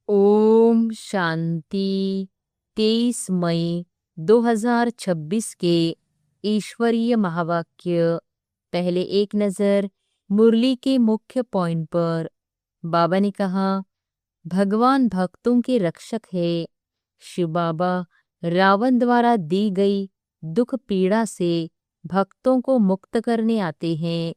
ओम शांति। 23 मई 2026 के ईश्वरीय महावाक्य। पहले एक नजर मुरली के मुख्य पॉइंट पर। बाबा ने कहा, भगवान भक्तों के रक्षक है। शिव बाबा रावण द्वारा दी गई दुख पीड़ा से भक्तों को मुक्त करने आते हैं।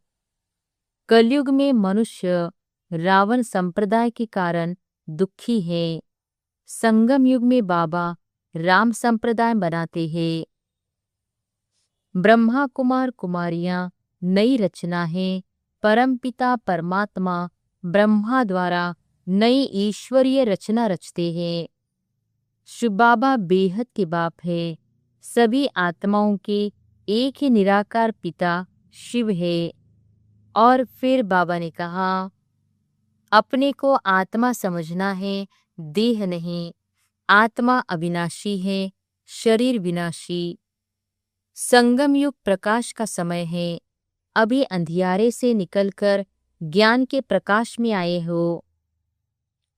कलयुग में मनुष्य रावण संप्रदाय के कारण दुखी है। संगम युग में बाबा राम संप्रदाय बनाते हैं। ब्रह्मा कुमार कुमारियां नई रचना है। परमपिता परमात्मा ब्रह्मा द्वारा नई ईश्वरीय रचना रचते हैं। शिव बाबा बेहद के बाप है। सभी आत्माओं के एक ही निराकार पिता शिव है। और फिर बाबा ने कहा, अपने को आत्मा समझना है, देह नहीं। आत्मा अविनाशी है, शरीर विनाशी। संगम युग प्रकाश का समय है। अभी अंधियारे से निकलकर ज्ञान के प्रकाश में आए हो।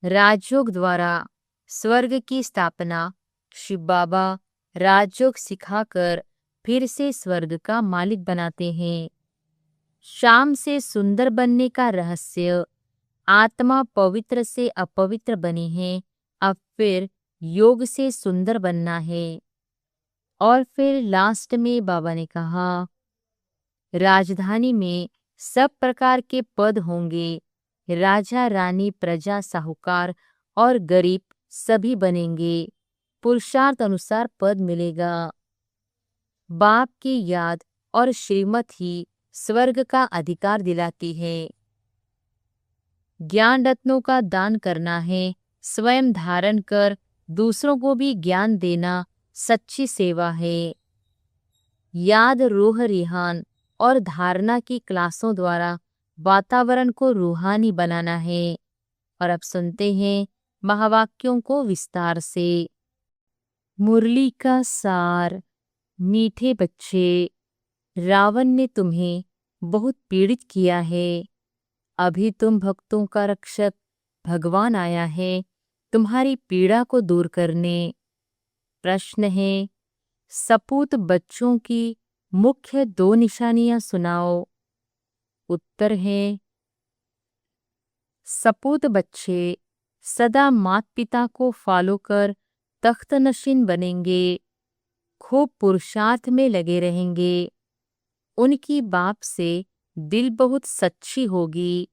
राजयोग द्वारा स्वर्ग की स्थापना। शिव बाबा राजयोग सिखाकर फिर से स्वर्ग का मालिक बनाते हैं। शाम से सुंदर बनने का रहस्य। आत्मा पवित्र से अपवित्र बनी है। अब फिर योग से सुंदर बनना है। और फिर लास्ट में बाबा ने कहा, राजधानी में सब प्रकार के पद होंगे। राजा रानी प्रजा साहूकार और गरीब सभी बनेंगे। पुरुषार्थ अनुसार पद मिलेगा। बाप की याद और श्रीमत ही स्वर्ग का अधिकार दिलाती है। ज्ञान रत्नों का दान करना है। स्वयं धारण कर दूसरों को भी ज्ञान देना सच्ची सेवा है। याद रूह रिहान और धारणा की क्लासों द्वारा वातावरण को रूहानी बनाना है। और अब सुनते हैं महावाक्यों को विस्तार से। मुरली का सार। मीठे बच्चे, रावण ने तुम्हें बहुत पीड़ित किया है। अभी तुम भक्तों का रक्षक भगवान आया है तुम्हारी पीड़ा को दूर करने। प्रश्न है, सपूत बच्चों की मुख्य 2 निशानियां सुनाओ। उत्तर है, सपूत बच्चे सदा माता पिता को फॉलो कर तख्त नशीन बनेंगे। खूब पुरुषार्थ में लगे रहेंगे। उनकी बाप से दिल बहुत सच्ची होगी।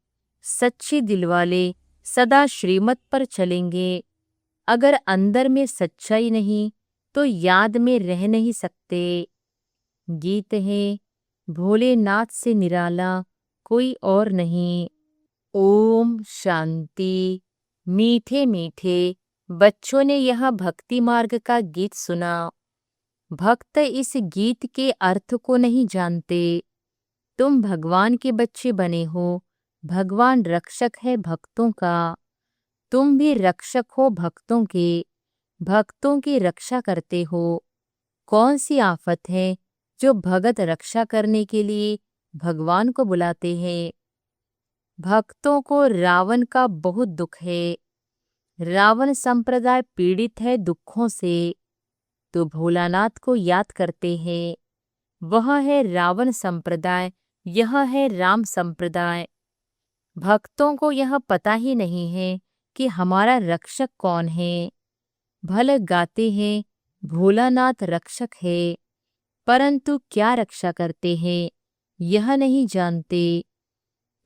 सच्चे दिल वाले सदा श्रीमत पर चलेंगे। अगर अंदर में सच्चाई नहीं तो याद में रह नहीं सकते। गीत है, भोलेनाथ से निराला कोई और नहीं। ओम शांति। मीठे मीठे बच्चों ने यह भक्ति मार्ग का गीत सुना। भक्त इस गीत के अर्थ को नहीं जानते। तुम भगवान के बच्चे बने हो। भगवान रक्षक है भक्तों का। तुम भी रक्षक हो भक्तों के। भक्तों की रक्षा करते हो। कौन सी आफत है जो भगत रक्षा करने के लिए भगवान को बुलाते हैं। भक्तों को रावण का बहुत दुख है। रावण संप्रदाय पीड़ित है दुखों से, तो भोलानाथ को याद करते हैं। वह है रावण संप्रदाय, यह है राम संप्रदाय। भक्तों को यह पता ही नहीं है कि हमारा रक्षक कौन है। भले गाते हैं भोलानाथ रक्षक है, परंतु क्या रक्षा करते हैं यह नहीं जानते।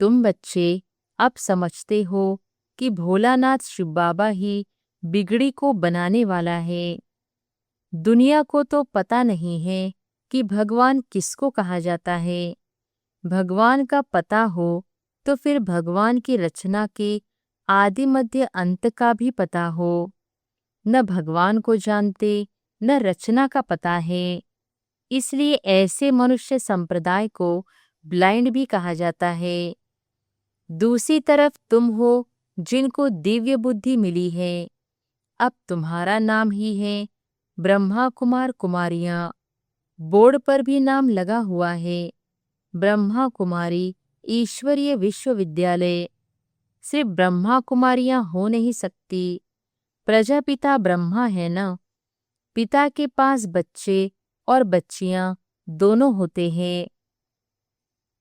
तुम बच्चे अब समझते हो कि भोलानाथ शिव बाबा ही बिगड़ी को बनाने वाला है। दुनिया को तो पता नहीं है कि भगवान किसको कहा जाता है। भगवान का पता हो तो फिर भगवान की रचना के आदि मध्य अंत का भी पता हो। न भगवान को जानते न रचना का पता है। इसलिए ऐसे मनुष्य संप्रदाय को ब्लाइंड भी कहा जाता है। दूसरी तरफ तुम हो जिनको दिव्य बुद्धि मिली है। अब तुम्हारा नाम ही है ब्रह्मा कुमार कुमारियां। बोर्ड पर भी नाम लगा हुआ है, ब्रह्मा कुमारी ईश्वरीय विश्वविद्यालय। सिर्फ ब्रह्मा कुमारियां हो नहीं सकती, प्रजापिता ब्रह्मा है ना, पिता के पास बच्चे और बच्चियां दोनों होते हैं।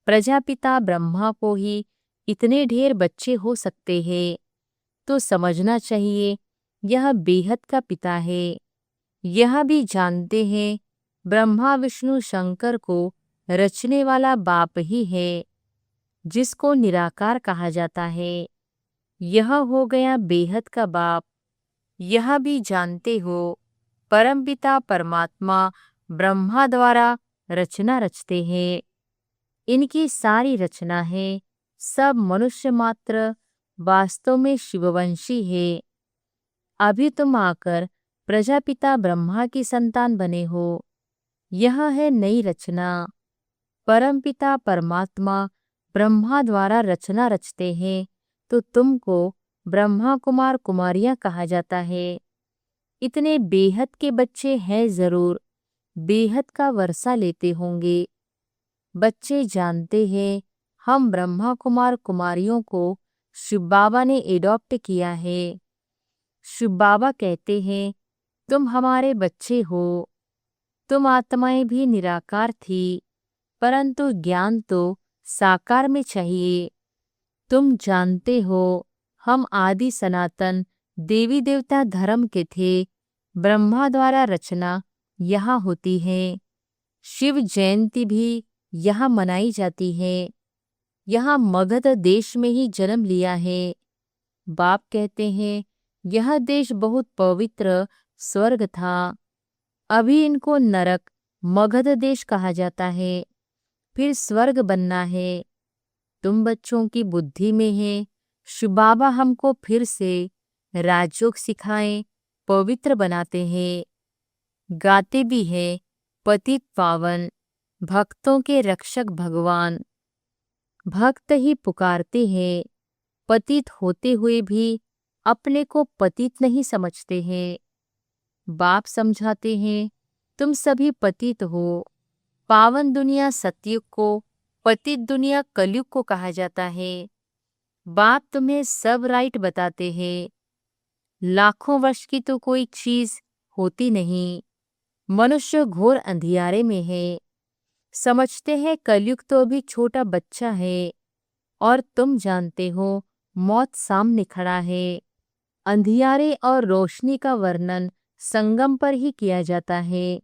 प्रजापिता ब्रह्मा को ही इतने ढेर बच्चे हो सकते हैं, तो समझना चाहिए यह बेहद का पिता है। यह भी जानते हैं ब्रह्मा विष्णु शंकर को रचने वाला बाप ही है, जिसको निराकार कहा जाता है। यह हो गया बेहद का बाप। यह भी जानते हो परमपिता परमात्मा ब्रह्मा द्वारा रचना रचते हैं। इनकी सारी रचना है सब मनुष्य मात्र वास्तव में शिववंशी है। अभी तुम आकर प्रजापिता ब्रह्मा की संतान बने हो। यह है नई रचना। परमपिता परमात्मा ब्रह्मा द्वारा रचना रचते हैं, तो तुमको ब्रह्मा कुमार कुमारियां कहा जाता है। इतने बेहद के बच्चे हैं, जरूर बेहद का वर्षा लेते होंगे। बच्चे जानते हैं हम ब्रह्मा कुमार कुमारियों को शिव बाबा ने एडॉप्ट किया है। शिव बाबा कहते हैं तुम हमारे बच्चे हो। तुम आत्माएं भी निराकार थी, परंतु ज्ञान तो साकार में चाहिए। तुम जानते हो हम आदि सनातन देवी देवता धर्म के थे। ब्रह्मा द्वारा रचना यहाँ होती है। शिव जयंती भी यहाँ मनाई जाती है। यहाँ मगध देश में ही जन्म लिया है। बाप कहते हैं यह देश बहुत पवित्र स्वर्ग था। अभी इनको नरक मगध देश कहा जाता है, फिर स्वर्ग बनना है। तुम बच्चों की बुद्धि में है शिव बाबा हमको फिर से राजयोग सिखाएं, पवित्र बनाते हैं। गाते भी है पतित पावन भक्तों के रक्षक भगवान। भक्त ही पुकारते हैं, पतित होते हुए भी अपने को पतित नहीं समझते हैं। बाप समझाते हैं तुम सभी पतित हो। पावन दुनिया सतयुग को, पतित दुनिया कलयुग को कहा जाता है। बाप तुम्हें सब राइट बताते हैं। लाखों वर्ष की तो कोई चीज होती नहीं। मनुष्य घोर अंधियारे में है। समझते हैं कलयुग तो अभी छोटा बच्चा है, और तुम जानते हो मौत सामने खड़ा है। अंधियारे और रोशनी का वर्णन संगम पर ही किया जाता है।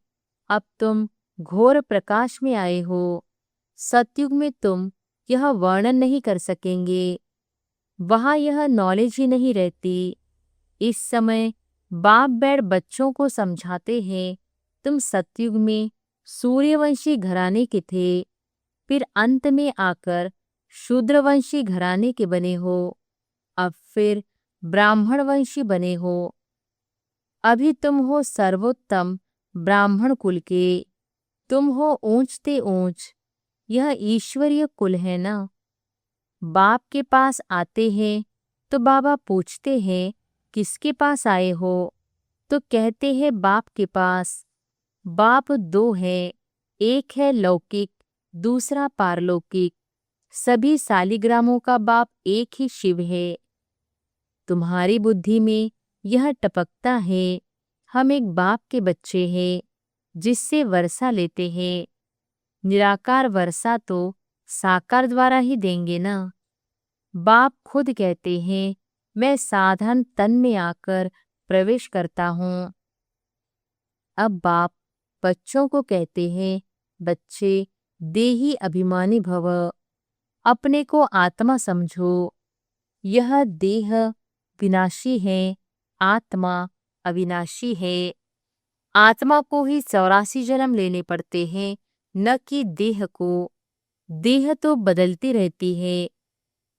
अब तुम घोर प्रकाश में आए हो। सतयुग में तुम यह वर्णन नहीं कर सकेंगे, वहां यह नॉलेज ही नहीं रहती। इस समय बाप बैठ बच्चों को समझाते हैं तुम सतयुग में सूर्यवंशी घराने के थे, फिर अंत में आकर शूद्रवंशी घराने के बने हो, अब फिर ब्राह्मण वंशी बने हो। अभी तुम हो सर्वोत्तम ब्राह्मण कुल के। तुम हो ऊंचते ऊंच। यह ईश्वरीय कुल है ना। बाप के पास आते हैं तो बाबा पूछते हैं किसके पास आए हो, तो कहते हैं बाप के पास। बाप दो है, एक है लौकिक, दूसरा पारलौकिक। सभी सालिग्रामों का बाप एक ही शिव है। तुम्हारी बुद्धि में यह टपकता है हम एक बाप के बच्चे हैं, जिससे वर्षा लेते हैं। निराकार वर्षा तो साकार द्वारा ही देंगे ना। बाप खुद कहते हैं मैं साधन तन में आकर प्रवेश करता हूँ। अब बाप बच्चों को कहते हैं बच्चे देही अभिमानी भव, अपने को आत्मा समझो। यह देह विनाशी है, आत्मा अविनाशी है। आत्मा को ही 84 जन्म लेने पड़ते हैं, न कि देह को। देह तो बदलती रहती है,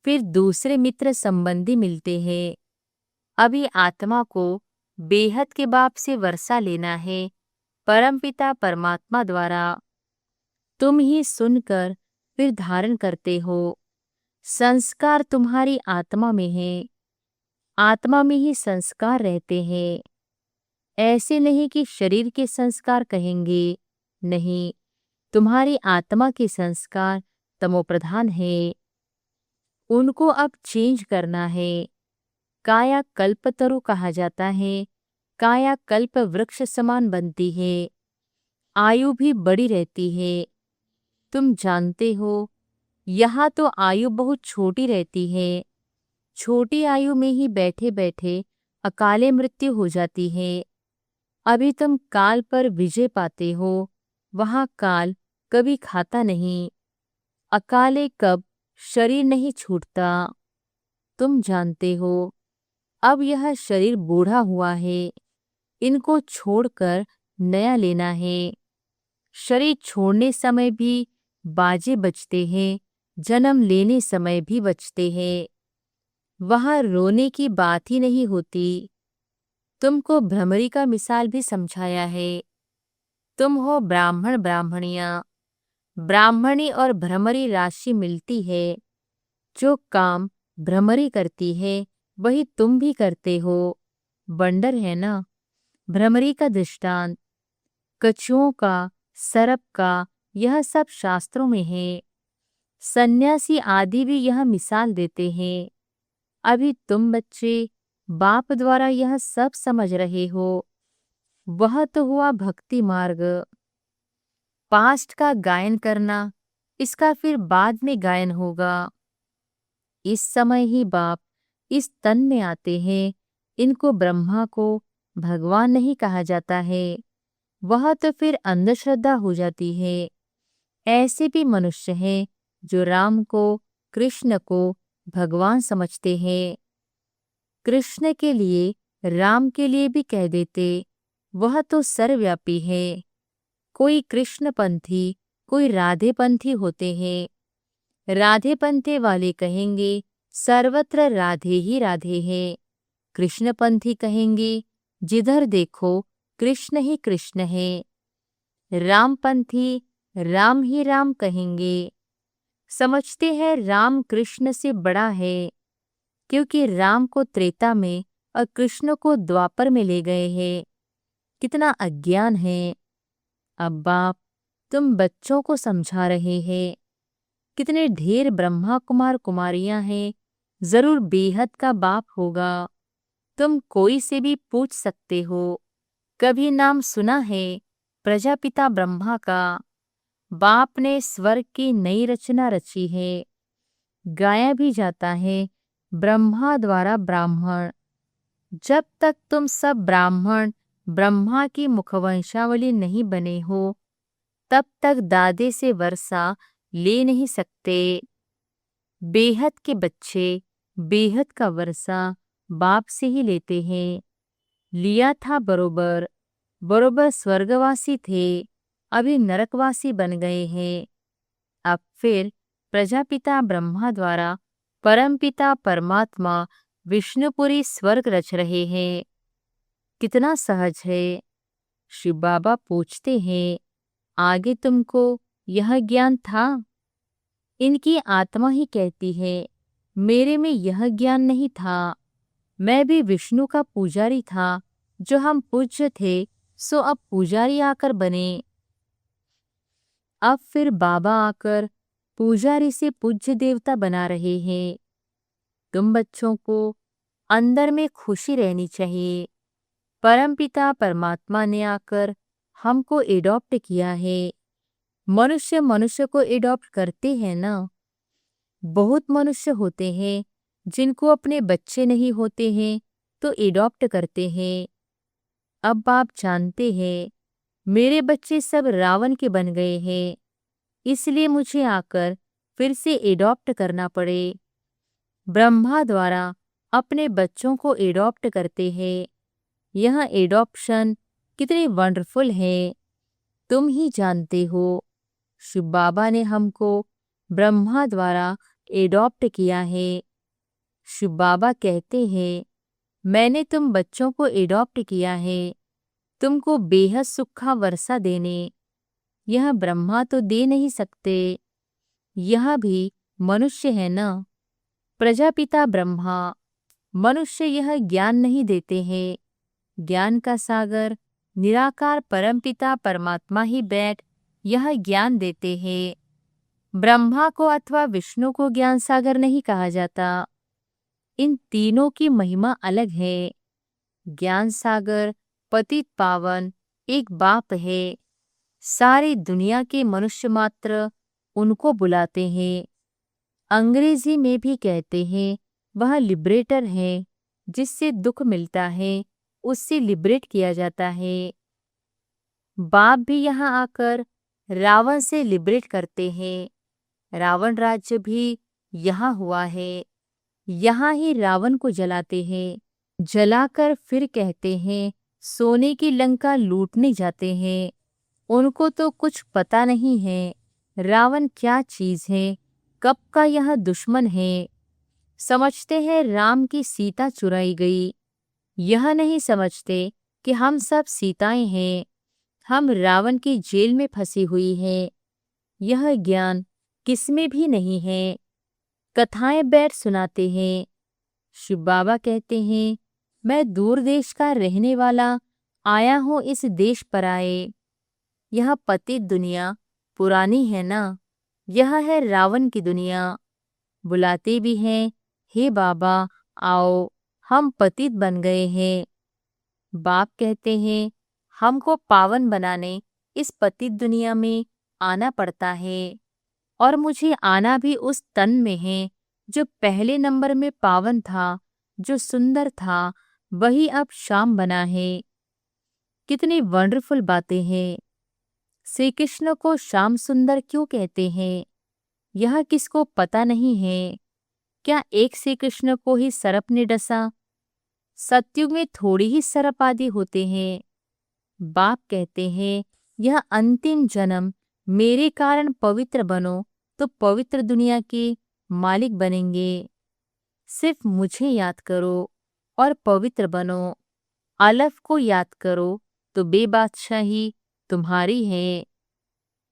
फिर दूसरे मित्र संबंधी मिलते हैं। अभी आत्मा को बेहद के बाप से वर्षा लेना है, परमपिता परमात्मा द्वारा। तुम ही सुनकर फिर धारण करते हो। संस्कार तुम्हारी आत्मा में है, आत्मा में ही संस्कार रहते हैं। ऐसे नहीं कि शरीर के संस्कार कहेंगे, नहीं, तुम्हारी आत्मा के संस्कार तमोप्रधान है, उनको अब चेंज करना है। काया कल्पतरु कहा जाता है। काया कल्प वृक्ष समान बनती है, आयु भी बड़ी रहती है। तुम जानते हो, यहाँ तो आयु बहुत छोटी रहती है। छोटी आयु में ही बैठे बैठे अकाले मृत्यु हो जाती है। अभी तुम काल पर विजय पाते हो, वहाँ काल कभी खाता नहीं। अकाले कब शरीर नहीं छूटता। तुम जानते हो, अब यह शरीर बूढ़ा हुआ है, इनको छोड़कर नया लेना है। शरीर छोड़ने समय भी बाजे बजते हैं, जन्म लेने समय भी बजते हैं। वहाँ रोने की बात ही नहीं होती। तुमको भ्रमरी का मिसाल भी समझाया है। तुम हो ब्राह्मण ब्राह्मणियाँ। ब्राह्मणी और भ्रमरी राशि मिलती है। जो काम भ्रमरी करती है वही तुम भी करते हो। बंडर है ना। भ्रमरी का दृष्टांत कछुओं का, सर्प का, यह सब शास्त्रों में है। सन्यासी आदि भी यह मिसाल देते हैं। अभी तुम बच्चे बाप द्वारा यह सब समझ रहे हो। वह तो हुआ भक्ति मार्ग। पास्ट का गायन करना, इसका फिर बाद में गायन होगा। इस समय ही बाप इस तन में आते हैं। इनको ब्रह्मा को भगवान नहीं कहा जाता है, वह तो फिर अंधश्रद्धा हो जाती है। ऐसे भी मनुष्य हैं जो राम को, कृष्ण को भगवान समझते हैं। कृष्ण के लिए, राम के लिए भी कह देते, वह तो सर्वव्यापी है। कोई कृष्णपंथी, कोई राधेपंथी होते हैं। राधेपंथी वाले कहेंगे सर्वत्र राधे ही राधे है। कृष्णपंथी कहेंगे जिधर देखो कृष्ण ही कृष्ण है। रामपंथी राम ही राम कहेंगे। समझते हैं राम कृष्ण से बड़ा है, क्योंकि राम को त्रेता में और कृष्ण को द्वापर में ले गए हैं। कितना अज्ञान है। अब बाप तुम बच्चों को समझा रहे हैं। कितने ढेर ब्रह्मा कुमार कुमारियां हैं, जरूर बेहद का बाप होगा। तुम कोई से भी पूछ सकते हो। कभी नाम सुना है प्रजापिता ब्रह्मा का? बाप ने स्वर्ग की नई रचना रची है। गाया भी जाता है ब्रह्मा द्वारा ब्राह्मण। जब तक तुम सब ब्राह्मण ब्रह्मा की मुखवंशावली नहीं बने हो, तब तक दादे से वर्षा ले नहीं सकते। बेहद के बच्चे बेहद का वर्षा बाप से ही लेते हैं। लिया था बरोबर, बरोबर स्वर्गवासी थे, अभी नरकवासी बन गए हैं। अब फिर प्रजापिता ब्रह्मा द्वारा परमपिता परमात्मा विष्णुपुरी स्वर्ग रच रहे हैं। कितना सहज है। शिव बाबा पूछते हैं, आगे तुमको यह ज्ञान था? इनकी आत्मा ही कहती है, मेरे में यह ज्ञान नहीं था। मैं भी विष्णु का पुजारी था। जो हम पूज्य थे, सो अब पुजारी आकर बने। अब फिर बाबा आकर पुजारी से पूज्य देवता बना रहे हैं। तुम बच्चों को अंदर में खुशी रहनी चाहिए। परमपिता परमात्मा ने आकर हमको एडॉप्ट किया है। मनुष्य मनुष्य को एडॉप्ट करते हैं ना। बहुत मनुष्य होते हैं जिनको अपने बच्चे नहीं होते हैं तो एडॉप्ट करते हैं। अब आप जानते हैं मेरे बच्चे सब रावण के बन गए हैं, इसलिए मुझे आकर फिर से एडॉप्ट करना पड़े। ब्रह्मा द्वारा अपने बच्चों को एडॉप्ट करते हैं। यह एडॉप्शन कितनी वंडरफुल है, तुम ही जानते हो। शिव बाबा ने हमको ब्रह्मा द्वारा एडॉप्ट किया है। शिव बाबा कहते हैं, मैंने तुम बच्चों को एडॉप्ट किया है, तुमको बेहद सुख का वर्षा देने। यह ब्रह्मा तो दे नहीं सकते, यह भी मनुष्य है ना। प्रजापिता ब्रह्मा, मनुष्य यह ज्ञान नहीं देते हैं। ज्ञान का सागर निराकार परमपिता परमात्मा ही बैठ यह ज्ञान देते हैं। ब्रह्मा को अथवा विष्णु को ज्ञान सागर नहीं कहा जाता। इन तीनों की महिमा अलग है। ज्ञान सागर, पतित पावन एक बाप है। सारी दुनिया के मनुष्य मात्र उनको बुलाते हैं। अंग्रेजी में भी कहते हैं वह लिबरेटर है। जिससे दुख मिलता है उससे लिबरेट किया जाता है। बाप भी यहाँ आकर रावण से लिबरेट करते हैं। रावण राज्य भी यहाँ हुआ है। यहाँ ही रावण को जलाते हैं। जलाकर फिर कहते हैं सोने की लंका लूटने जाते हैं। उनको तो कुछ पता नहीं है रावण क्या चीज है, कब का यह दुश्मन है। समझते हैं राम की सीता चुराई गई। यह नहीं समझते कि हम सब सीताएं हैं। हम रावण की जेल में फंसी हुई हैं। यह ज्ञान किसमें भी नहीं है। कथाएं बैठ सुनाते हैं। शिव बाबा कहते हैं मैं दूर देश का रहने वाला आया हूँ इस देश पर आए। यह पतित दुनिया पुरानी है ना। यह है रावण की दुनिया। बुलाते भी हैं हे बाबा आओ, हम पतित बन गए हैं। बाप कहते हैं हमको पावन बनाने इस पतित दुनिया में आना पड़ता है। और मुझे आना भी उस तन में है जो पहले नंबर में पावन था, जो सुंदर था, वही अब शाम बना है। कितनी वंडरफुल बातें हैं। श्री कृष्ण को श्याम सुंदर क्यों कहते हैं, यह किसको पता नहीं है। क्या एक श्री कृष्ण को ही सर्प ने डसा? सतयुग में थोड़ी ही सर्प आदि होते हैं। बाप कहते हैं यह अंतिम जन्म मेरे कारण पवित्र बनो तो पवित्र दुनिया के मालिक बनेंगे। सिर्फ मुझे याद करो और पवित्र बनो। अलफ को याद करो तो बेबादशाही तुम्हारी है।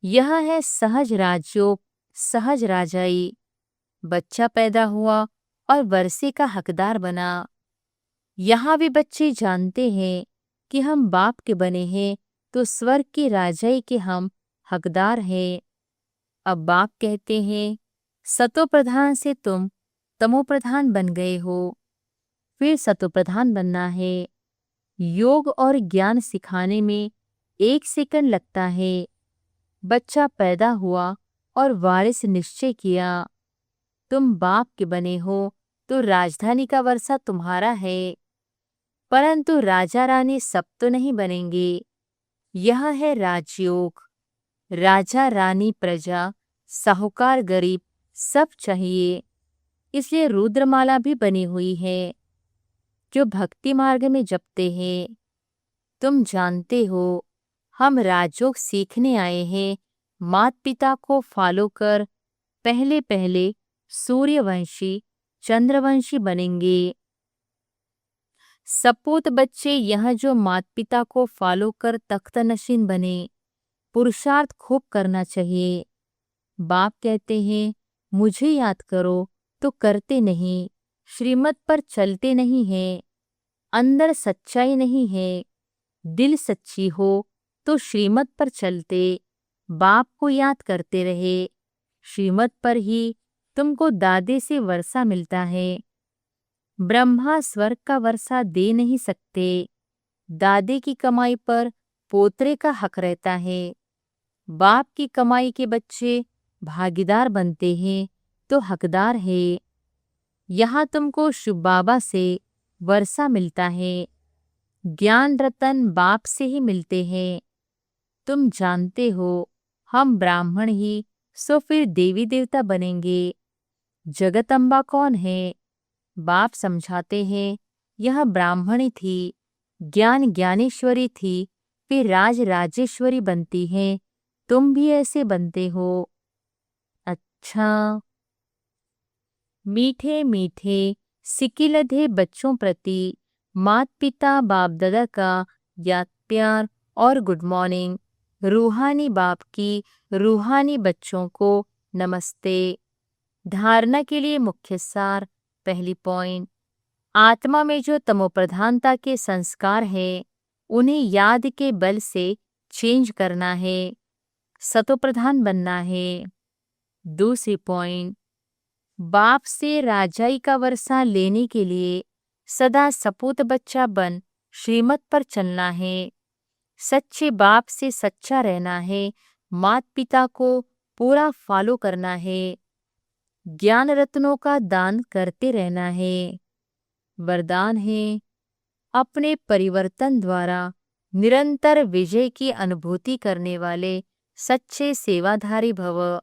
यह है सहज राजयोग, सहज राजाई। बच्चा पैदा हुआ और वर्षे का हकदार बना। यहाँ भी बच्चे जानते हैं कि हम बाप के बने हैं तो स्वर्ग की राजाई के हम हकदार हैं। अब बाप कहते हैं सतो प्रधान से तुम तमो प्रधान बन गए हो, फिर सतो प्रधान बनना है। योग और ज्ञान सिखाने में 1 सेकंड लगता है। बच्चा पैदा हुआ और वारिस निश्चय किया। तुम बाप के बने हो तो राजधानी का वर्षा तुम्हारा है। परंतु राजा रानी सब तो नहीं बनेंगे। यह है राजयोग। राजा रानी प्रजा साहूकार गरीब सब चाहिए। इसलिए रुद्रमाला भी बनी हुई है जो भक्ति मार्ग में जपते हैं। तुम जानते हो हम राजयोग सीखने आए हैं। मात पिता को फॉलो कर पहले पहले सूर्यवंशी चंद्रवंशी बनेंगे। सपूत बच्चे यह जो मात पिता को फॉलो कर तख्तनशीन बने। पुरुषार्थ खूब करना चाहिए। बाप कहते हैं मुझे याद करो तो करते नहीं, श्रीमत पर चलते नहीं हैं। अंदर सच्चाई नहीं है। दिल सच्ची हो तो श्रीमत पर चलते, बाप को याद करते रहे। श्रीमत पर ही तुमको दादे से वर्षा मिलता है। ब्रह्मा स्वर्ग का वर्षा दे नहीं सकते। दादे की कमाई पर पोतरे का हक रहता है। बाप की कमाई के बच्चे भागीदार बनते हैं तो हकदार है। यहाँ तुमको शिव बाबा से वर्षा मिलता है। ज्ञान रतन बाप से ही मिलते हैं। तुम जानते हो हम ब्राह्मण ही सो फिर देवी देवता बनेंगे। जगदम्बा कौन है? बाप समझाते हैं यह ब्राह्मणी थी, ज्ञान ज्ञानेश्वरी थी, फिर राज राजेश्वरी बनती है। तुम भी ऐसे बनते हो। अच्छा। मीठे मीठे सिकिलधे बच्चों प्रति मात पिता बाप दादा का याद प्यार और गुड मॉर्निंग। रूहानी बाप की रूहानी बच्चों को नमस्ते। धारणा के लिए मुख्य सार। पहली पॉइंट, आत्मा में जो तमोप्रधानता के संस्कार है उन्हें याद के बल से चेंज करना है, सतोप्रधान बनना है। दूसरी पॉइंट, बाप से राजाई का वर्षा लेने के लिए सदा सपूत बच्चा बन श्रीमत पर चलना है। सच्चे बाप से सच्चा रहना है। माता पिता को पूरा फॉलो करना है। ज्ञान रत्नों का दान करते रहना है। वरदान है, अपने परिवर्तन द्वारा निरंतर विजय की अनुभूति करने वाले सच्चे सेवाधारी भव।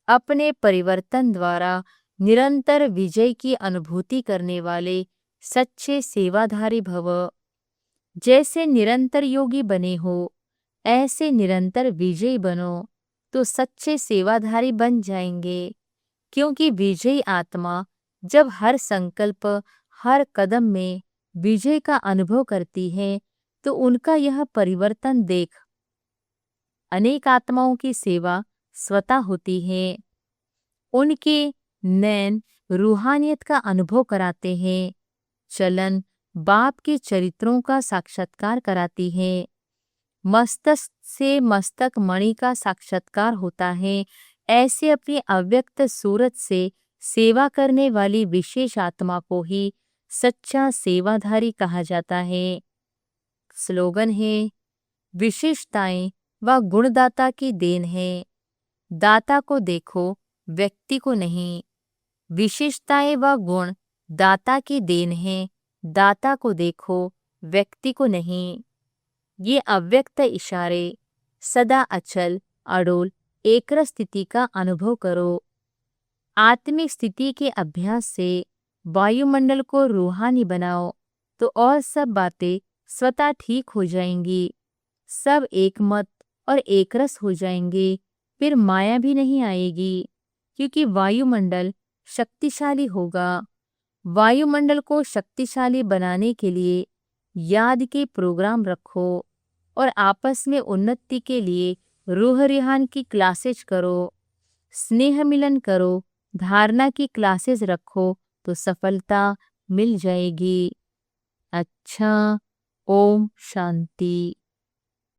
अपने परिवर्तन द्वारा निरंतर विजय की अनुभूति करने वाले सच्चे सेवाधारी भव। जैसे निरंतर योगी बने हो, ऐसे निरंतर विजयी बनो तो सच्चे सेवाधारी बन जाएंगे। क्योंकि विजयी आत्मा जब हर संकल्प, हर कदम में विजय का अनुभव करती है तो उनका यह परिवर्तन देख अनेक आत्माओं की सेवा स्वतः होती है। उनके नैन रूहानियत का अनुभव कराते हैं। चलन बाप के चरित्रों का साक्षात्कार कराती है। मस्तक से मस्तक मणि का साक्षात्कार होता है। ऐसे अपनी अव्यक्त सूरत से सेवा करने वाली विशेष आत्मा को ही सच्चा सेवाधारी कहा जाता है। स्लोगन है, विशेषताएं व गुणदाता की देन है। दाता को देखो, व्यक्ति को नहीं। विशेषताएं व गुण दाता की देन है। दाता को देखो, व्यक्ति को नहीं। ये अव्यक्त इशारे सदा अचल, अड़ोल, एकरस स्थिति का अनुभव करो। आत्मिक स्थिति के अभ्यास से वायुमंडल को रूहानी बनाओ तो और सब बातें स्वतः ठीक हो जाएंगी। सब एकमत और एकरस हो जाएंगे। फिर माया भी नहीं आएगी, क्योंकि वायुमंडल शक्तिशाली होगा। वायुमंडल को शक्तिशाली बनाने के लिए याद के प्रोग्राम रखो और आपस में उन्नति के लिए रूह रिहान की क्लासेज करो। स्नेह मिलन करो, धारणा की क्लासेस रखो तो सफलता मिल जाएगी। अच्छा, ओम शांति।